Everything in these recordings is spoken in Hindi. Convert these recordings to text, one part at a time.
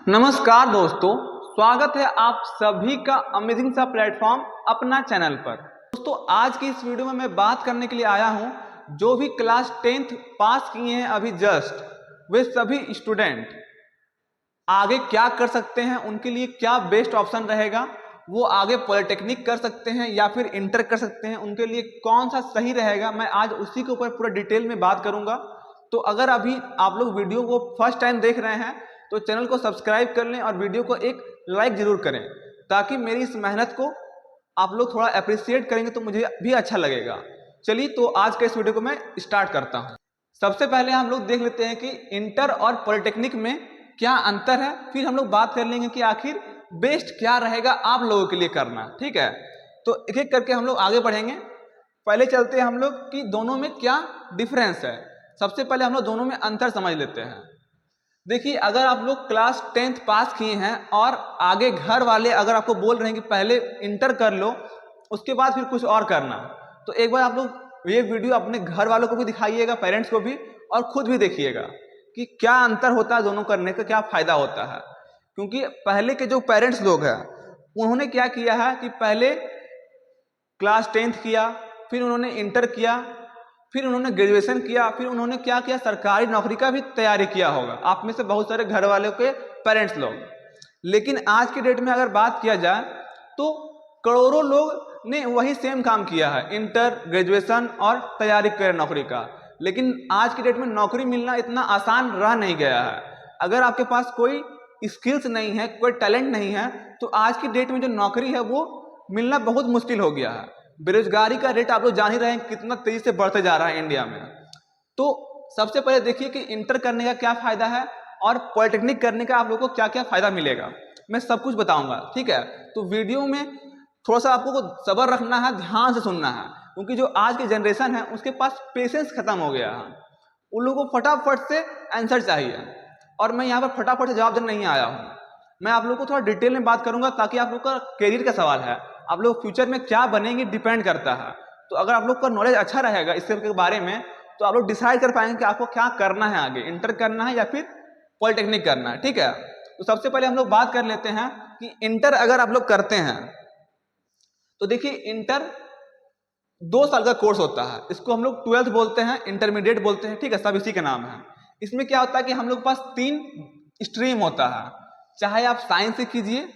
नमस्कार दोस्तों, स्वागत है आप सभी का अमेजिंग सा प्लेटफॉर्म अपना चैनल पर। दोस्तों, आज की इस वीडियो में मैं बात करने के लिए आया हूं जो भी क्लास 10th पास किए हैं अभी जस्ट, वे सभी स्टूडेंट आगे क्या कर सकते हैं, उनके लिए क्या बेस्ट ऑप्शन रहेगा। वो आगे पॉलिटेक्निक कर सकते हैं या फिर इंटर कर सकते हैं, उनके लिए कौन सा सही रहेगा, मैं आज उसी के ऊपर पूरा डिटेल में बात करूंगा। तो अगर अभी आप लोग वीडियो को फर्स्ट टाइम देख रहे हैं तो चैनल को सब्सक्राइब कर लें और वीडियो को एक लाइक जरूर करें, ताकि मेरी इस मेहनत को आप लोग थोड़ा अप्रिशिएट करेंगे तो मुझे भी अच्छा लगेगा। चलिए, तो आज के इस वीडियो को मैं स्टार्ट करता हूं। सबसे पहले हम लोग देख लेते हैं कि इंटर और पॉलिटेक्निक में क्या अंतर है, फिर हम लोग बात कर लेंगे कि आखिर बेस्ट क्या रहेगा आप लोगों के लिए करना। ठीक है, तो एक एक करके हम लोग आगे बढ़ेंगे। पहले चलते हैं हम लोग कि दोनों में क्या डिफरेंस है। सबसे पहले हम लोग दोनों में अंतर समझ लेते हैं। देखिए, अगर आप लोग क्लास 10th पास किए हैं और आगे घर वाले अगर आपको बोल रहे हैं कि पहले इंटर कर लो उसके बाद फिर कुछ और करना, तो एक बार आप लोग ये वीडियो अपने घर वालों को भी दिखाइएगा, पेरेंट्स को भी, और खुद भी देखिएगा कि क्या अंतर होता है दोनों करने का, क्या फायदा होता है। क्योंकि पहले के जो पेरेंट्स लोग हैं उन्होंने क्या किया है कि पहले क्लास 10th किया, फिर उन्होंने इंटर किया, फिर उन्होंने ग्रेजुएशन किया, फिर उन्होंने क्या किया, सरकारी नौकरी का भी तैयारी किया होगा आप में से बहुत सारे घर वालों के पेरेंट्स लोग। लेकिन आज के डेट में अगर बात किया जाए तो करोड़ों लोग ने वही सेम काम किया है, इंटर, ग्रेजुएशन और तैयारी करे नौकरी का। लेकिन आज की डेट में नौकरी मिलना इतना आसान रह नहीं गया है। अगर आपके पास कोई स्किल्स नहीं है, कोई टैलेंट नहीं है, तो आज की डेट में जो नौकरी है वो मिलना बहुत मुश्किल हो गया है। बेरोजगारी का रेट आप लोग जान ही रहे हैं कितना तेजी से बढ़ते जा रहा है इंडिया में। तो सबसे पहले देखिए कि इंटर करने का क्या फायदा है और पॉलिटेक्निक करने का आप लोगों को क्या क्या फायदा मिलेगा, मैं सब कुछ बताऊंगा। ठीक है, तो वीडियो में थोड़ा सा आपको सब्र रखना है, ध्यान से सुनना है, क्योंकि जो आज की जनरेशन है उसके पास पेशेंस खत्म हो गया है। उन लोगों को फटाफट से आंसर चाहिए, और मैं यहाँ पर फटाफट से जवाब देने नहीं आया हूँ। मैं आप लोगों को थोड़ा डिटेल में बात करूंगा, ताकि आप लोग का करियर का सवाल है, आप लोग फ्यूचर में क्या बनेंगे डिपेंड करता है। तो अगर आप लोग का नॉलेज अच्छा रहेगा इसके बारे में तो आप लोग डिसाइड कर पाएंगे कि आपको क्या करना है, आगे इंटर करना है या फिर पॉलिटेक्निक करना है। ठीक है, तो सबसे पहले हम लोग बात कर लेते हैं कि इंटर अगर आप लोग करते हैं तो देखिए, इंटर 2 साल का कोर्स होता है। इसको हम लोग 12th बोलते हैं, इंटरमीडिएट बोलते हैं। ठीक है, सब इसी का नाम है। इसमें क्या होता है कि हम लोग के पास 3 स्ट्रीम होता है। चाहे आप साइंस से कीजिए,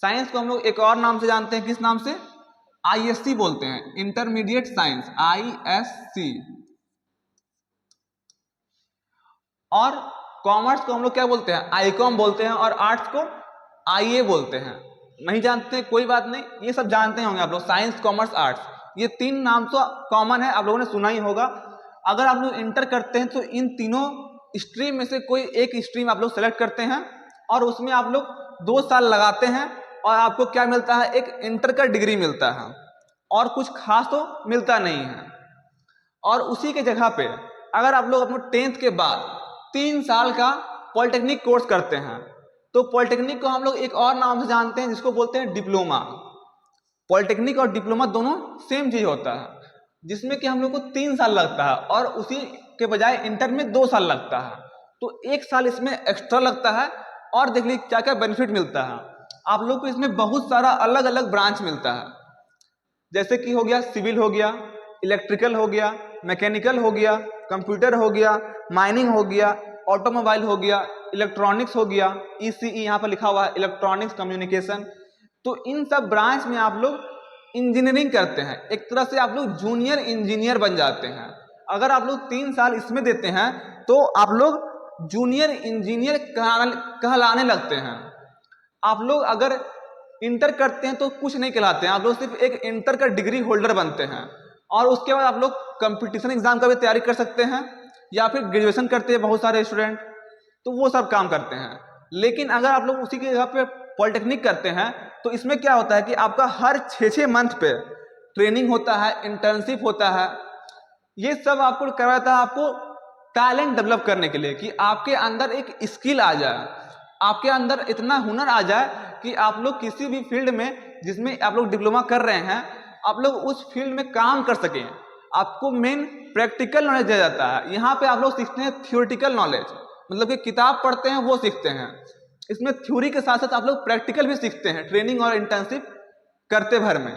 साइंस को हम लोग एक और नाम से जानते हैं, किस नाम से, ISC बोलते हैं, इंटरमीडिएट साइंस, ISC। और कॉमर्स को हम लोग क्या बोलते हैं, ICOM बोलते हैं, और आर्ट्स को IA बोलते हैं। नहीं जानते कोई बात नहीं, ये सब जानते होंगे आप लोग, साइंस, कॉमर्स, आर्ट्स, ये 3 नाम तो कॉमन है, आप लोगों ने सुना ही होगा। अगर आप लोग इंटर करते हैं तो इन तीनों स्ट्रीम में से कोई एक स्ट्रीम आप लोग सेलेक्ट करते हैं और उसमें आप लोग 2 साल लगाते हैं, और आपको क्या मिलता है, एक इंटर का डिग्री मिलता है, और कुछ खास तो मिलता नहीं है। और उसी के जगह पे अगर आप लोग अपने 10th के बाद 3 साल का पॉलिटेक्निक कोर्स करते हैं, तो पॉलिटेक्निक को हम लोग एक और नाम से जानते हैं, जिसको बोलते हैं डिप्लोमा। पॉलिटेक्निक और डिप्लोमा दोनों सेम चीज होता है, जिसमें कि हम लोग को 3 साल लगता है, और उसी के बजाय इंटर में 2 साल लगता है। तो 1 साल इसमें एक्स्ट्रा लगता है। और देख लीजिए क्या क्या बेनिफिट मिलता है आप लोग को। इसमें बहुत सारा अलग अलग ब्रांच मिलता है, जैसे कि हो गया सिविल, हो गया इलेक्ट्रिकल, हो गया मैकेनिकल, हो गया कंप्यूटर, हो गया माइनिंग, हो गया ऑटोमोबाइल, हो गया इलेक्ट्रॉनिक्स, हो गया ECE, यहाँ पर लिखा हुआ है इलेक्ट्रॉनिक्स कम्युनिकेशन। तो इन सब ब्रांच में आप लोग इंजीनियरिंग करते हैं, एक तरह से आप लोग जूनियर इंजीनियर बन जाते हैं। अगर आप लोग 3 साल इसमें देते हैं तो आप लोग जूनियर इंजीनियर कहलाने लगते हैं। आप लोग अगर इंटर करते हैं तो कुछ नहीं कहलाते हैं, आप लोग सिर्फ एक इंटर का डिग्री होल्डर बनते हैं, और उसके बाद आप लोग कंपटीशन एग्जाम का भी तैयारी कर सकते हैं, या फिर ग्रेजुएशन करते हैं बहुत सारे स्टूडेंट, तो वो सब काम करते हैं। लेकिन अगर आप लोग उसी की जगह पे पॉलिटेक्निक करते हैं तो इसमें क्या होता है कि आपका हर 6-6 मंथ पे ट्रेनिंग होता है, इंटर्नशिप होता है। ये सब आपको करवाता है आपको टैलेंट डेवलप करने के लिए, कि आपके अंदर एक स्किल आ जाए, आपके अंदर इतना हुनर आ जाए कि आप लोग किसी भी फील्ड में जिसमें आप लोग डिप्लोमा कर रहे हैं, आप लोग उस फील्ड में काम कर सकें। आपको मेन प्रैक्टिकल नॉलेज दिया जाता है। यहाँ पे आप लोग सीखते हैं थियोरेटिकल नॉलेज, मतलब कि किताब पढ़ते हैं वो सीखते हैं। इसमें थ्योरी के साथ साथ आप लोग प्रैक्टिकल भी सीखते हैं ट्रेनिंग और इंटर्नशिप करते भर में।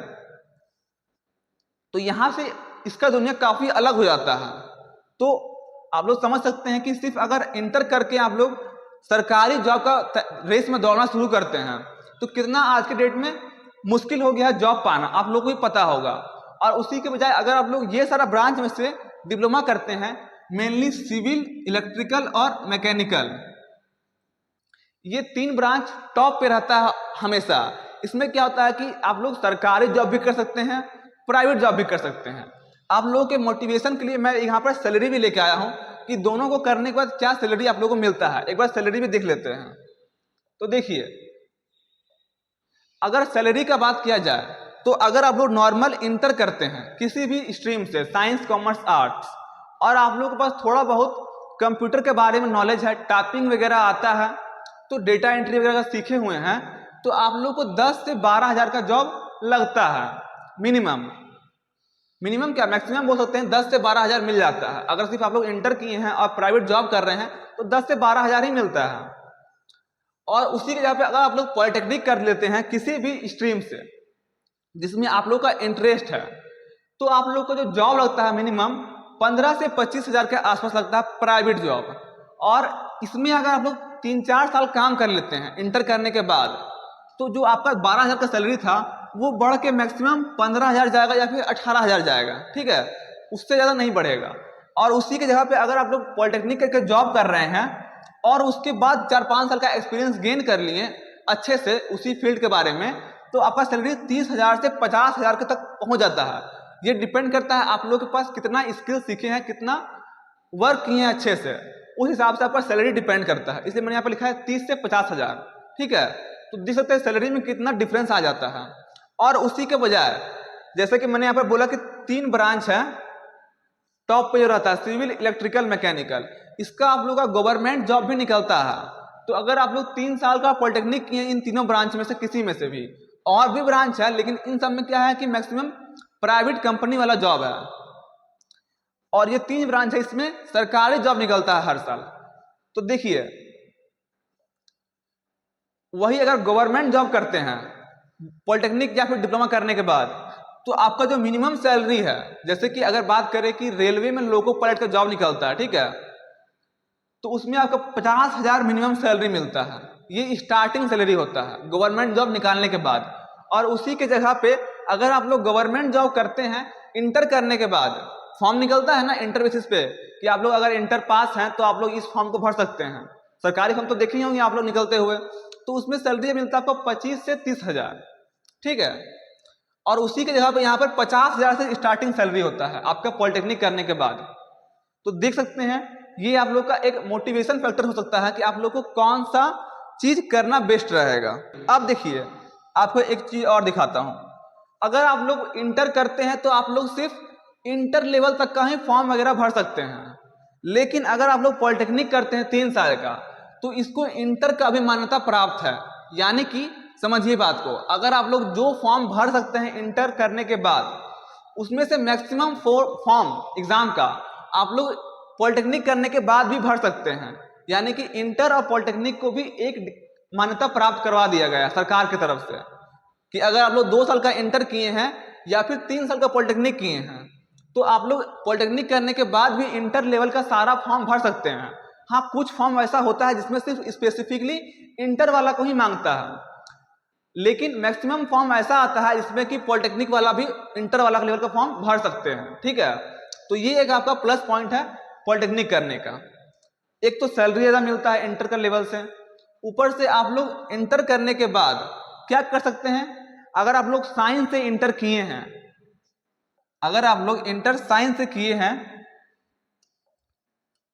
तो यहां से इसका दुनिया काफी अलग हो जाता है। तो आप लोग समझ सकते हैं कि सिर्फ अगर इंटर करके आप लोग सरकारी जॉब का रेस में दौड़ना शुरू करते हैं तो कितना आज के डेट में मुश्किल हो गया है जॉब पाना, आप लोग को भी पता होगा। और उसी के बजाय अगर आप लोग ये सारा ब्रांच में से डिप्लोमा करते हैं, मेनली सिविल, इलेक्ट्रिकल और मैकेनिकल, ये 3 ब्रांच टॉप पे रहता है हमेशा। इसमें क्या होता है कि आप लोग सरकारी जॉब भी कर सकते हैं, प्राइवेट जॉब भी कर सकते हैं। आप लोगों के मोटिवेशन के लिए मैं यहाँ पर सैलरी भी लेके आया हूँ कि दोनों को करने के बाद क्या सैलरी आप लोगों को मिलता है। एक बार सैलरी भी देख लेते हैं। तो देखिए, अगर सैलरी का बात किया जाए तो अगर आप लोग नॉर्मल इंटर करते हैं किसी भी स्ट्रीम से, साइंस, कॉमर्स, आर्ट्स, और आप लोगों के पास थोड़ा बहुत कंप्यूटर के बारे में नॉलेज है, टाइपिंग वगैरह आता है, तो डेटा एंट्री वगैरह सीखे हुए हैं, तो आप लोग को 10 से 12 हजार का जॉब लगता है मिनिमम क्या मैक्सिमम बोल सकते हैं, 10 से 12 हजार मिल जाता है। अगर सिर्फ आप लोग इंटर किए हैं और प्राइवेट जॉब कर रहे हैं तो 10 से 12 हजार ही मिलता है। और उसी के जगह पे अगर आप लोग पॉलिटेक्निक कर लेते हैं किसी भी स्ट्रीम से जिसमें आप लोग का इंटरेस्ट है, तो आप लोग को जो जॉब लगता है मिनिमम 15 से 25 हजार के आसपास लगता है प्राइवेट जॉब। और इसमें अगर आप लोग 3-4 साल काम कर लेते हैं इंटर करने के बाद, तो जो आपका 12 हजार का सैलरी था वो बढ़ के मैक्सिमम 15 हजार जाएगा या फिर 18 हजार जाएगा, ठीक है, उससे ज्यादा नहीं बढ़ेगा। और उसी के जगह पे अगर आप लोग पॉलिटेक्निक करके जॉब कर रहे हैं और उसके बाद 4-5 साल का एक्सपीरियंस गेन कर लिए अच्छे से उसी फील्ड के बारे में, तो आपका सैलरी 30 हजार से 50 हजार के तक पहुंच जाता है। ये डिपेंड करता है आप लोगों के पास कितना स्किल सीखे हैं, कितना वर्क किए हैं अच्छे से, उस हिसाब से आपका सैलरी डिपेंड करता है। इसलिए मैंने यहाँ पर लिखा है 30 से 50 हजार, ठीक है। तो देख सकते हैं सैलरी में कितना डिफरेंस आ जाता है। और उसी के बजाय जैसे कि मैंने यहाँ पर बोला कि 3 ब्रांच है टॉप पे जो रहता है, सिविल, इलेक्ट्रिकल, मैकेनिकल, इसका आप लोग का गवर्नमेंट जॉब भी निकलता है। तो अगर आप लोग 3 साल का पॉलिटेक्निक किए इन तीनों ब्रांच में से किसी में से भी, और भी ब्रांच है लेकिन इन सब में क्या है कि मैक्सिमम प्राइवेट कंपनी वाला जॉब है, और ये 3 ब्रांच है, इसमें सरकारी जॉब निकलता है हर साल। तो देखिए, वही अगर गवर्नमेंट जॉब करते हैं पॉलिटेक्निक या फिर डिप्लोमा करने के बाद, तो आपका जो मिनिमम सैलरी है, जैसे कि अगर बात करें कि रेलवे में लोको पायलट का जॉब निकलता है, ठीक है, तो उसमें आपका 50 हजार मिनिमम सैलरी मिलता है। ये स्टार्टिंग सैलरी होता है गवर्नमेंट जॉब निकालने के बाद। और उसी के जगह पे अगर आप लोग गवर्नमेंट जॉब करते हैं इंटर करने के बाद, फॉर्म निकलता है ना इंटर बेसिस पे कि आप लोग अगर इंटर पास हैं तो आप लोग इस फॉर्म को भर सकते हैं, सरकारी फॉर्म तो देखे ही होंगे आप लोग निकलते हुए, तो उसमें सैलरी मिलता है आपको 25 से 30 हजार, ठीक है। और उसी के जगह पे यहाँ पर 50 हजार से स्टार्टिंग सैलरी होता है आपका पॉलिटेक्निक करने के बाद। तो देख सकते हैं ये आप लोग का एक मोटिवेशन फैक्टर हो सकता है कि आप लोग को कौन सा चीज करना बेस्ट रहेगा। अब देखिए, आपको एक चीज और दिखाता हूं। अगर आप लोग इंटर करते हैं तो आप लोग सिर्फ इंटर लेवल तक का ही फॉर्म वगैरह भर सकते हैं, लेकिन अगर आप लोग पॉलिटेक्निक करते हैं 3 साल का, तो इसको इंटर का भी मान्यता प्राप्त है। यानी कि समझिए बात को, अगर आप लोग जो फॉर्म भर सकते हैं इंटर करने के बाद, उसमें से मैक्सिमम फॉर्म एग्जाम का आप लोग पॉलिटेक्निक करने के बाद भी भर सकते हैं। यानी कि इंटर और पॉलिटेक्निक को भी एक मान्यता प्राप्त करवा दिया गया सरकार की तरफ से कि अगर आप लोग 2 साल का इंटर किए हैं या फिर 3 साल का पॉलिटेक्निक किए हैं, तो आप लोग पॉलिटेक्निक करने के बाद भी इंटर लेवल का सारा फॉर्म भर सकते हैं। हाँ, कुछ फॉर्म ऐसा होता है जिसमें सिर्फ स्पेसिफिकली इंटर वाला को ही मांगता है, लेकिन मैक्सिमम फॉर्म ऐसा आता है जिसमें कि पॉलिटेक्निक वाला भी इंटर वाला लेवल का फॉर्म भर सकते हैं, ठीक है। तो ये एक आपका प्लस पॉइंट है पॉलिटेक्निक करने का। एक तो सैलरी ज्यादा मिलता है इंटर का लेवल से, ऊपर से आप लोग इंटर करने के बाद क्या कर सकते हैं, अगर आप लोग साइंस से इंटर किए हैं, अगर आप लोग इंटर साइंस से किए हैं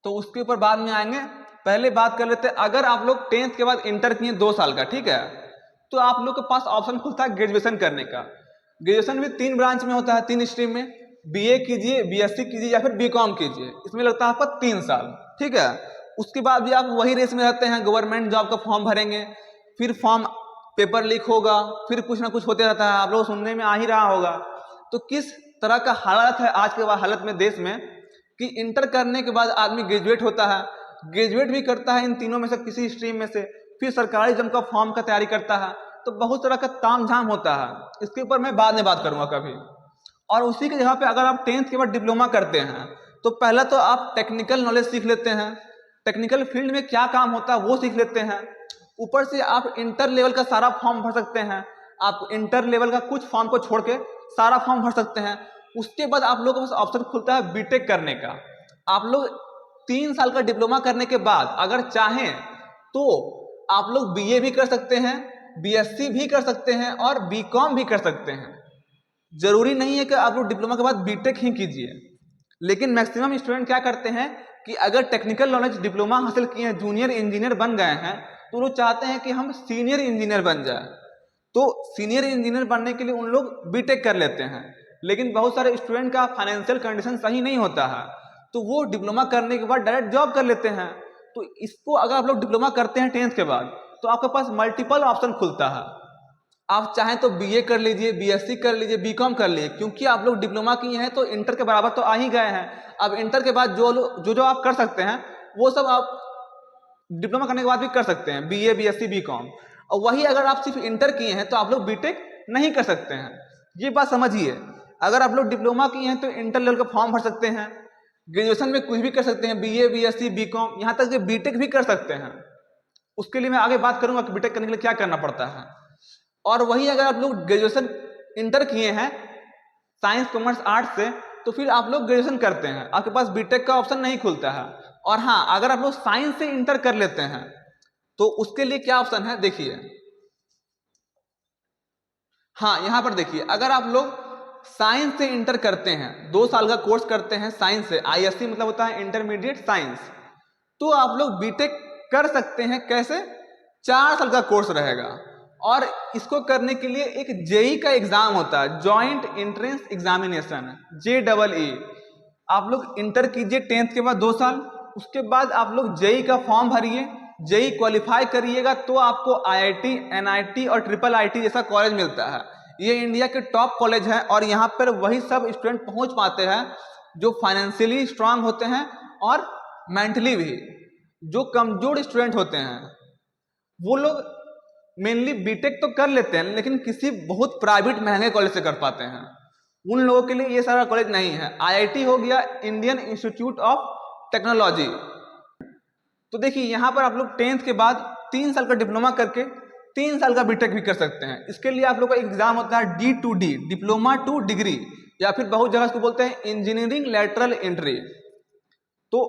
तो उसके ऊपर बाद में आएंगे, पहले बात कर लेते हैं। अगर आप लोग 10th के बाद इंटर किए 2 साल का, ठीक है, तो आप लोग के पास ऑप्शन खुलता है ग्रेजुएशन करने का। ग्रेजुएशन भी 3 ब्रांच में होता है, 3 स्ट्रीम में, बीए कीजिए, बीएससी कीजिए या फिर बीकॉम कीजिए, इसमें लगता है आपका 3 साल, ठीक है। उसके बाद भी आप वही रेस में रहते हैं, गवर्नमेंट जॉब का फॉर्म भरेंगे, फिर फॉर्म पेपर लीक होगा, फिर कुछ ना कुछ होते रहता है, आप लोग सुनने में आ ही रहा होगा। तो किस तरह का हालत है आज के हालत में देश में कि इंटर करने के बाद आदमी ग्रेजुएट होता है, ग्रेजुएट भी करता है इन तीनों में से किसी स्ट्रीम में से, फिर सरकारी एग्जाम का फॉर्म का तैयारी करता है, तो बहुत तरह का ताम झाम होता है। इसके ऊपर मैं बाद में बात करूंगा कभी। और उसी की जगह पे अगर आप 10th के बाद डिप्लोमा करते हैं तो पहला तो आप टेक्निकल नॉलेज सीख लेते हैं, टेक्निकल फील्ड में क्या काम होता है वो सीख लेते हैं। ऊपर से आप इंटर लेवल का सारा फॉर्म भर सकते हैं, आप इंटर लेवल का कुछ फॉर्म को छोड़ के सारा फॉर्म भर सकते हैं। उसके बाद आप लोगों के पास ऑप्शन खुलता है बीटेक करने का। आप लोग 3 साल का डिप्लोमा करने के बाद अगर चाहें तो आप लोग बीए भी कर सकते हैं, बीएससी भी कर सकते हैं और बीकॉम भी कर सकते हैं। जरूरी नहीं है कि आप लोग डिप्लोमा के बाद बीटेक ही कीजिए, लेकिन मैक्सिमम स्टूडेंट क्या करते हैं कि अगर टेक्निकल नॉलेज डिप्लोमा हासिल किए हैं, जूनियर इंजीनियर बन गए हैं, तो लोग चाहते हैं कि हम सीनियर इंजीनियर बन जाए। तो सीनियर इंजीनियर बनने के लिए उन लोग बीटेक कर लेते हैं, लेकिन बहुत सारे स्टूडेंट का फाइनेंशियल कंडीशन सही नहीं होता है, तो वो डिप्लोमा करने के बाद डायरेक्ट जॉब कर लेते हैं। तो इसको अगर आप लोग डिप्लोमा करते हैं 10th के बाद तो आपके पास मल्टीपल ऑप्शन खुलता है। आप चाहें तो बीए कर लीजिए, बीएससी कर लीजिए, बीकॉम कर लीजिए, क्योंकि आप लोग डिप्लोमा किए हैं तो इंटर के बराबर तो आ ही गए हैं। अब इंटर के बाद जो आप कर सकते हैं वो सब आप डिप्लोमा करने के बाद भी कर सकते हैं, बीए, बीएससी, बीकॉम। और वही अगर आप सिर्फ इंटर किए हैं तो आप लोग बीटेक नहीं कर सकते हैं। ये बात समझिए। अगर आप लोग डिप्लोमा किए हैं तो इंटर लेवल का फॉर्म भर सकते हैं, ग्रेजुएशन में कुछ भी कर सकते हैं, बीए, बीएससी, बीकॉम, यहाँ तक कि बीटेक भी कर सकते हैं। उसके लिए मैं आगे बात करूंगा कि बीटेक करने के लिए क्या करना पड़ता है। और वही अगर आप लोग ग्रेजुएशन इंटर किए हैं साइंस, कॉमर्स, आर्ट्स से, तो फिर आप लोग ग्रेजुएशन करते हैं, आपके पास बीटेक का ऑप्शन नहीं खुलता है। और हाँ, अगर आप लोग साइंस से इंटर कर लेते हैं तो उसके लिए क्या ऑप्शन है देखिए। हाँ, यहां पर देखिए, अगर आप लोग साइंस से इंटर करते हैं, 2 साल का कोर्स करते हैं साइंस से, आईएससी मतलब होता है इंटरमीडिएट साइंस, तो आप लोग बीटेक कर सकते हैं। कैसे? 4 साल का कोर्स रहेगा और इसको करने के लिए एक जेई का एग्जाम होता है, जॉइंट एंट्रेंस एग्जामिनेशन, JEE। आप लोग इंटर कीजिए 10th के बाद 2 साल, उसके बाद आप लोग जेई का फॉर्म भरिए, जेई क्वालिफाई करिएगा तो आपको आईआईटी, एनआईटी और IIIT जैसा कॉलेज मिलता है। ये इंडिया के टॉप कॉलेज हैं और यहाँ पर वही सब स्टूडेंट पहुंच पाते हैं जो फाइनेंशियली स्ट्रांग होते हैं और मेंटली भी। जो कमजोर स्टूडेंट होते हैं वो लोग मेनली बीटेक तो कर लेते हैं, लेकिन किसी बहुत प्राइवेट महंगे कॉलेज से कर पाते हैं। उन लोगों के लिए ये सारा कॉलेज नहीं है। आईआईटी हो गया, इंडियन इंस्टीट्यूट ऑफ टेक्नोलॉजी। तो देखिए, यहाँ पर आप लोग 10th के बाद 3 साल का डिप्लोमा करके 3 साल का बीटेक भी कर सकते हैं। इसके लिए आप लोग का एग्जाम होता है D2D, डिप्लोमा टू डिग्री, या फिर बहुत जगह इसको बोलते हैं इंजीनियरिंग लैटरल एंट्री। तो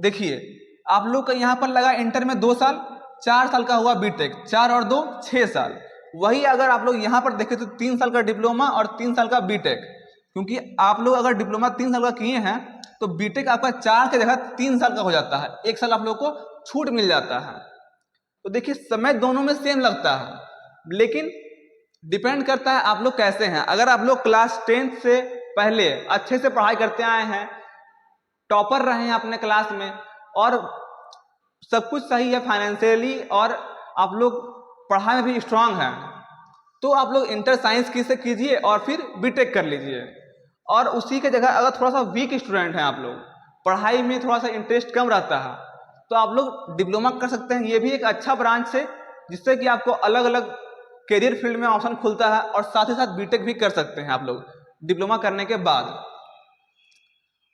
देखिए, आप लोग का यहाँ पर लगा इंटर में 2 साल, 4 साल का हुआ बीटेक, 4 और 2 6 साल। वही अगर आप लोग यहाँ पर देखें तो 3 साल का डिप्लोमा और 3 साल का बीटेक, क्योंकि आप लोग अगर डिप्लोमा 3 साल का किए हैं तो बीटेक आपका 4 की जगह 3 साल का हो जाता है, 1 साल आप लोग को छूट मिल जाता है। तो देखिए, समय दोनों में सेम लगता है, लेकिन डिपेंड करता है आप लोग कैसे हैं। अगर आप लोग क्लास 10th से पहले अच्छे से पढ़ाई करते आए हैं, टॉपर रहे हैं अपने क्लास में और सब कुछ सही है फाइनेंशियली, और आप लोग पढ़ाई में भी स्ट्रांग हैं, तो आप लोग इंटर साइंस की से कीजिए और फिर बीटेक कर लीजिए। और उसी के जगह अगर थोड़ा सा वीक स्टूडेंट हैं, आप लोग पढ़ाई में थोड़ा सा इंटरेस्ट कम रहता है, तो आप लोग डिप्लोमा कर सकते हैं। ये भी एक अच्छा ब्रांच है जिससे कि आपको अलग अलग करियर फील्ड में ऑप्शन खुलता है, और साथ ही साथ बीटेक भी कर सकते हैं आप लोग डिप्लोमा करने के बाद।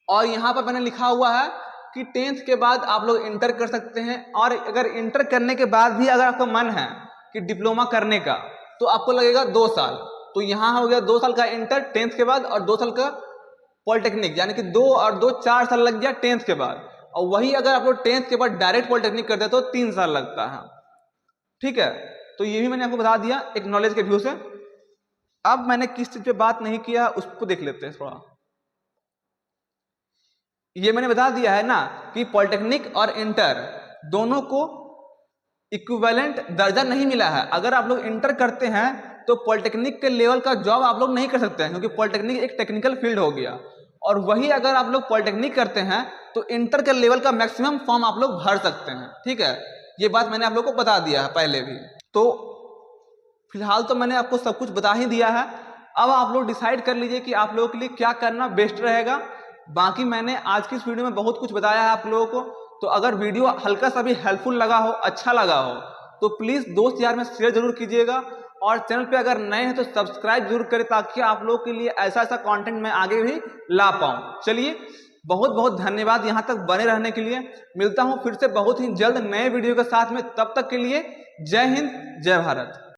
और यहाँ पर मैंने लिखा हुआ है कि 10th के बाद आप लोग इंटर कर सकते हैं, और अगर इंटर करने के बाद भी अगर आपका मन है कि डिप्लोमा करने का, तो आपको लगेगा 2 साल। तो यहाँ हो गया 2 साल का इंटर 10th के बाद और 2 साल का पॉलिटेक्निक, यानी कि 2 और 2 4 साल लग गया 10th के बाद। और वही अगर आप लोग 10th के बाद डायरेक्ट पॉलिटेक्निक करते तो 3 साल लगता है। ठीक है, तो ये भी मैंने आपको बता दिया एक नॉलेज के व्यू से। अब मैंने किस चीज पे बात नहीं किया उसको देख लेते हैं थोड़ा। ये मैंने बता दिया है ना कि पॉलिटेक्निक और इंटर दोनों को इक्विवेलेंट दर्जा नहीं मिला है। अगर आप लोग इंटर करते हैं तो पॉलिटेक्निक के लेवल का जॉब आप लोग नहीं कर सकते हैं, क्योंकि पॉलिटेक्निक एक टेक्निकल फील्ड हो गया। और वही अगर आप लोग पॉलिटेक्निक करते हैं तो इंटर के लेवल का मैक्सिमम फॉर्म आप लोग भर सकते हैं। ठीक है, ये बात मैंने आप लोग को बता दिया है पहले भी। तो फिलहाल तो मैंने आपको सब कुछ बता ही दिया है। अब आप लोग डिसाइड कर लीजिए कि आप लोगों के लिए क्या करना बेस्ट रहेगा। बाकी मैंने आज की इस वीडियो में बहुत कुछ बताया है आप लोगों को। तो अगर वीडियो हल्का सा भी हेल्पफुल लगा हो, अच्छा लगा हो, तो प्लीज़ दोस्त यार में शेयर जरूर कीजिएगा, और चैनल पे अगर नए हैं तो सब्सक्राइब जरूर करें, ताकि आप लोगों के लिए ऐसा ऐसा कंटेंट मैं आगे भी ला पाऊँ। चलिए, बहुत बहुत धन्यवाद यहाँ तक बने रहने के लिए। मिलता हूँ फिर से बहुत ही जल्द नए वीडियो के साथ में, तब तक के लिए जय हिंद, जय भारत।